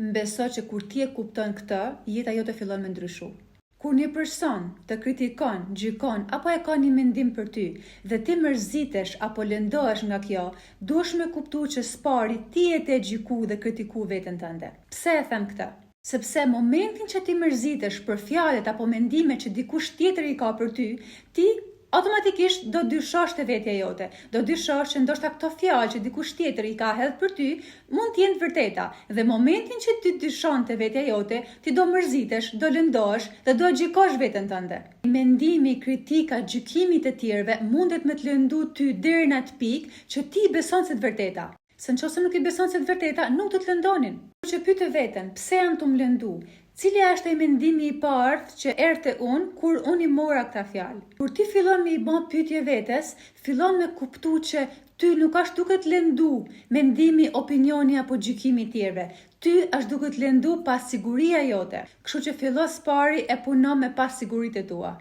Mbeso që kur ti e kupton këtë, jeta jote fillon me ndryshu. Kur një person të kritikon, gjykon apo e ka një mendim për ty dhe ti mërzitesh apo lëndohesh nga kjo, duhesh me kuptu që s'pari ti e te gjyku dhe kritiku veten tënde. Pse e them këtë? Sepse momentin që ti mërzitesh për fjalët apo mendimet që dikush tjetër i ka për ty, ti automatikisht do dyshosh të vetja jote, do dyshosh që ndoshta këto fjalë që dikush tjetër i ka hedhë për ty, mund t'jenë të vërteta. Dhe momentin që ti dyshon të vetja jote, ti do mërzitesh, do lëndohesh dhe do gjykosh veten tënde. Mendimi, kritika, gjykimi të tjerëve mundet me të lëndu ty deri në atë pikë që ti beson se të vërteta. Se nëse nuk i beson se të vërteta, nuk do të lëndonin. Kur që pyet veten, pse jam të më lëndu? Cili është ai mendimi i parë që erdhte kur unë i mora këtë fjalë? Kur ti fillon me i bën pyetje vetes, fillon me kuptu që ty nuk është duke të lëndu mendimi, opinioni apo gjykimi i tjerëve. Ty është duke të lëndu pasiguria jote. Kështu që fillo s'pari e puno me pasiguritë tua.